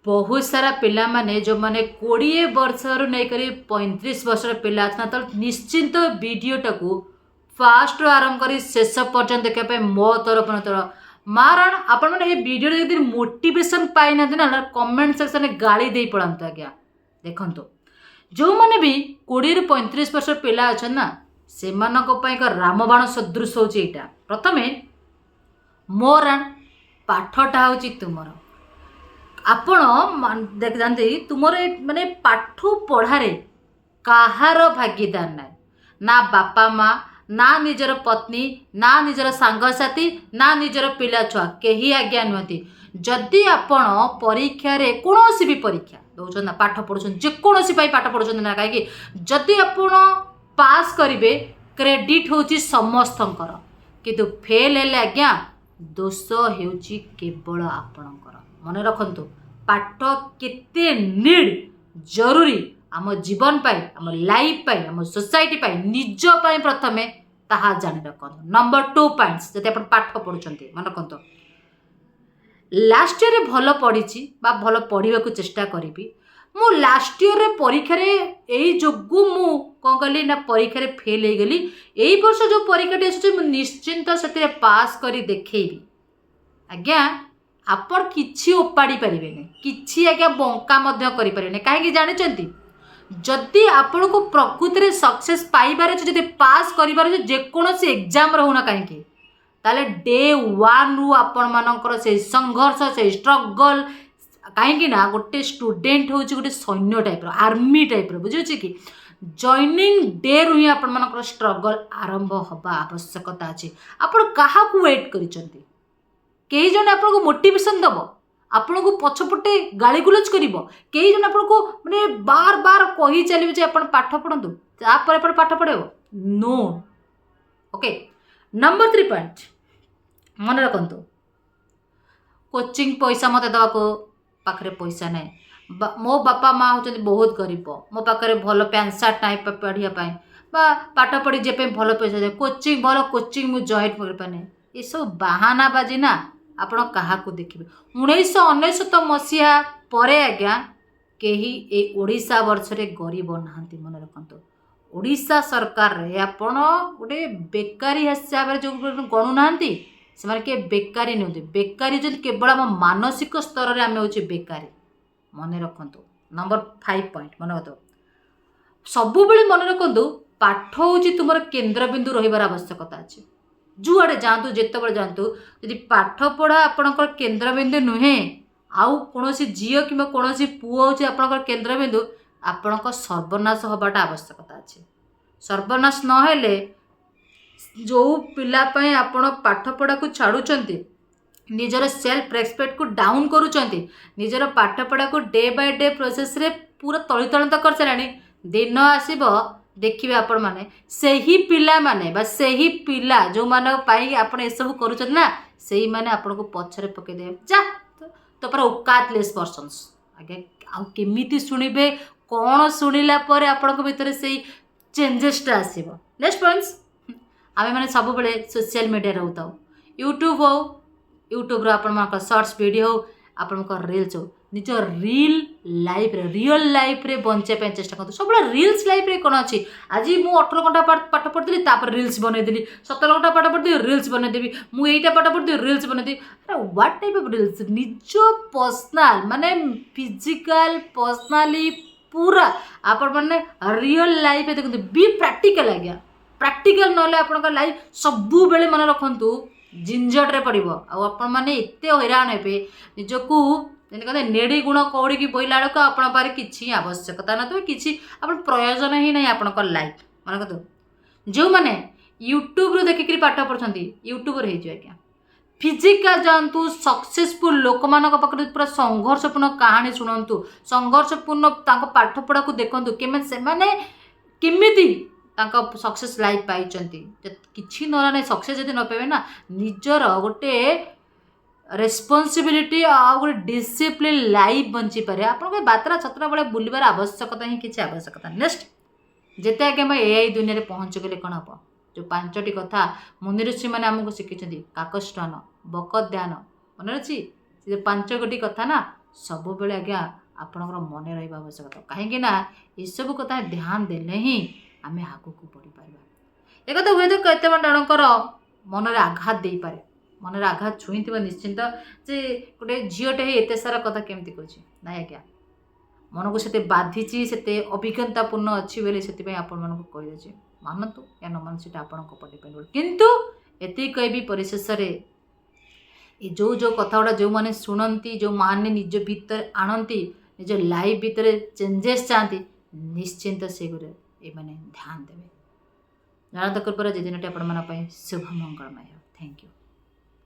बहुत सारा पिला माने जो माने 20 वर्ष रु नहीं करी 35 वर्ष पिला अच्छा तो निश्चिंत वीडियोटा को फास्ट आरंभ करी शेष पर्यंत देखा मो तरफ मारण आपण मैंने ये वीडियो यदि मोटिवेशन पाई ना कमेंट सेक्शन में गाड़ी दे पड़ात आज्ञा देखो जो मैंने भी 20 रु 35 वर्ष पिला अच्छा ना से रामबाण सदृश हो प्रथम मोर पाठटा हूँ तुमर आपण देख जानते तुमर माने पाठ पढ़ारे कहार भागीदार ना बापा माँ ना निजर पत्नी ना निजर सांगसाथी ना निजर पिला छुआ कहीं आज्ञा नुहति जदि आपण परीक्षा रे कौन भी परीक्षा दौन ना पाठ पढ़ुन जेकोसी पाठ पढ़ुन ना कहीं जदि आपण पास करेंगे क्रेडिट हूँ समस्तंकर किंतु फेल हेले आज्ञा दोष हेउची केवल आपणकर मन रखंतु पाठ केते नीड जरूरी आम जीवन पाई आम लाइफ पाई आम सोसाइटी पाई निज पाई प्रथमे ताहा जानि रखंतु नंबर 2 पॉइंट्स जते अपन पाठ पढुचंती मन रखंतु लास्ट ईयर रे भलो पढिची बा भलो पढिबाकू चेष्टा करिबी मु लास्ट ईयर रे परीक्षा रे एई जोगु मु कोन कहली ना परीक्षा रे फेल हे गेली एई वर्ष जो परीक्षाटी आछे मु निश्चिंत सेते पास करी देखैबी आज्ञा आपण किछि उपाड़ी पारिबे नै किछि आज्ञा बंका मध्य करि पारिबे नै काहे कि जानिचंती जदि आपण को प्रकृति रे सक्सेस पाइबार छै जदि पास करिबार छै जे कोनोसी एग्जाम रहउना काहे कि ताले डे 1 रु आपण मानकर से संघर्ष से स्ट्रगल कहीं ना गोटे स्टूडेंट हूँ गोटे सैन्य टाइप आर्मी टाइप बुझे कि जॉइनिंग डे रु ही आपण मानकर स्ट्रगल आरंभ हवा आवश्यकता अच्छे आपण क्या वेट करिसेंती कई जन आपन को मोटिवेशन दब आपन को पछपटे गाली गुलज करिवो कई जन आपन को माने बार बार कहि चलिबे जे आपन पाठ पढंतु तापर आपन पाठ पढेबो नो ओके नंबर 3 पॉइंट मन रखंतु कोचिंग पैसा मते दवा को पाखरे पैसा नहीं मो बापा माँ होचंती बहुत गरीब मो पाखरे भल पैंट सार्ट नाई पढ़िया बा पाठ पढ़ी जे भल पैसा दे कोचिंग भल कोचिंग मु जॉइन कर पाने ये सब बहाना बाजी ना आपण क्या देखिए 1999 मसीहा परे आज्ञा कहीं ए ओडिशा वर्ष रे गरीब नहांती मन रखंतु ओडिशा सरकार रे आपण गोटे बेकारी हिसाब रे जो गणु नहांती से के बेकारी नुहति बेकारी जो केवल आम मानसिक स्तर में आम हूँ बेकारी मन रखु नंबर 5 पॉइंट मन रख सब मन रखु पाठ हूँ तुम केन्द्रबिंदु रही आवश्यकता अच्छे जुआड़े जातु जिते जातु यदि पाठ पढ़ा आपणकर केन्द्रबिंदु नुहे आउ कौन झील कि कौन पुओ हूँ आपणकर केन्द्रबिंदु आपणक सर्वनाश हवाटा आवश्यकता अच्छे सर्वनाश नहेले जो पिलापाई आपण पाठ पढ़ा को छाड़ुचंती निजर सेल्फ रेस्पेक्ट को डाउन करुचंती निजर पाठ पढ़ा को डे बाय डे प्रोसेस रे पूरा तलितलित कर सारे दिन आसीबो देखिए आपण माने सही पिला माने बा सही पिला जो माने पाई आपण ए सब करूछन ना सही माने आपण को पछरे पके दे जा तो पर औकातलेस पर्सन्स आगे आ केमिति सुनिबे कोन सुनिला परे आपण को भीतर सही चेंजेसटा आसीबो नेक्स्ट पॉइंट्स आमे माने सब बेले सोशल मीडिया रहता यूट्यूब हो यूट्यूब आप शॉर्ट्स वीडियो हो आप रिल्स हो निज रियल लाइफ रे बंचाई चेष्टा करते सब रिल्स लाइफ रे कौन अच्छी आज मुझे 18 घंटा पाठ पढ़ी रिल्स बनईदेली 17 घंटा पाठ पढ़ी रिल्स बनईदेवी मुझे पाठ पढ़ी रिल्स बनईदेवी अरे व्हाट टाइप ऑफ रिल्स निज पर्सनाल माने फिजिकल पर्सनाली पूरा आपण मैंने रियल लाइफ देखते बी प्रैक्टिकल आज्ञा प्रैक्टिकल ना आप लाइफ सबु बेले मन रखु झिंझटे पड़ो आपण मैंने एत हैरान हे निजक कहते नेड़ी गुण कौड़ी की बोला बेलू आपण पारे किसी आवश्यकता ना कि प्रयोजन ही ना आपण लाइफ मन कहते जो मैंने यूट्यूब देखिक पाठ पढ़ते यूट्यूबर आज्ञा फिजिकल जातु सक्सेसफुल लोक मान पाखे पूरा संघर्षपूर्ण कहानी शुणु संघर्षपूर्ण पाठ पढ़ा को देखु केमी सक्सेस लाइफ पाई कि ना सक्सेस जब न पाए ना निजर गोटे रेस्पॉन्सिबिलिटी आ गोटे डिसिप्लिन लाइफ बंची पारे आप बात्रा छतरा बेले बुलबार आवश्यकता ही किसी आवश्यकता नेक्स्ट जिते आगे मैं एआई दुनिया में पहुँच गले कौन हम जो 5टी कथा मुनि ऋषि मैंने आमको शिखी काकस्टन बकध्यान मन अच्छी 5 गोटी कथा ना ସବୁବେଳେ ଆଜ୍ଞା ଆପଣଙ୍କର ମନେ ରହିବା ଆବଶ୍ୟକତା, କାହିଁକି ନା ଏସବୁ କଥା ଧ୍ୟାନ ଦେଲେ ହିଁ ଆମେ ଆଗକୁ ବଢ଼ିପାରିବା। ଏକଥା ହୁଏତ କେତେ ଜଣଙ୍କର ମନରେ ଆଘାତ ଦେଇପାରେ, ମନରେ ଆଘାତ ଛୁଇଁଥିବ ନିଶ୍ଚିନ୍ତ, ଯେ ଗୋଟେ ଝିଅଟେ ହେଇ ଏତେ ସାରା କଥା କେମିତି କହୁଛି। ନାଇଁ ଆଜ୍ଞା, ମନକୁ ସେତେ ବାଧିଛି, ସେତେ ଅଭିଜ୍ଞତାପୂର୍ଣ୍ଣ ଅଛି ବୋଲି ସେଥିପାଇଁ ଆପଣମାନଙ୍କୁ କହିଦେଉଛି। ମାନନ୍ତୁ ୟା ନ ମାନନ୍ତୁ ସେଇଟା ଆପଣଙ୍କ ଉପରେ ଡିପେଣ୍ଡ କରେ, କିନ୍ତୁ ଏତିକି କହିବି ପରିଶେଷରେ, ଏ ଯେଉଁ କଥା ଗୁଡ଼ା ଯେଉଁମାନେ ଶୁଣନ୍ତି, ଯେଉଁମାନେ ନିଜ ଭିତରେ ଆଣନ୍ତି, ନିଜ ଲାଇଫ୍ ଭିତରେ ଚେଞ୍ଜେସ୍ ଚାହାନ୍ତି, ନିଶ୍ଚିନ୍ତ ସେଗୁଡ଼ା ଏମାନେ ଧ୍ୟାନ ଦେବେ। ଜାଣନ୍ତୁ କୃପାରୁ ଯେ ଦିନଟି ଆପଣମାନଙ୍କ ପାଇଁ ଶୁଭ ମଙ୍ଗଳମୟ। Thank you.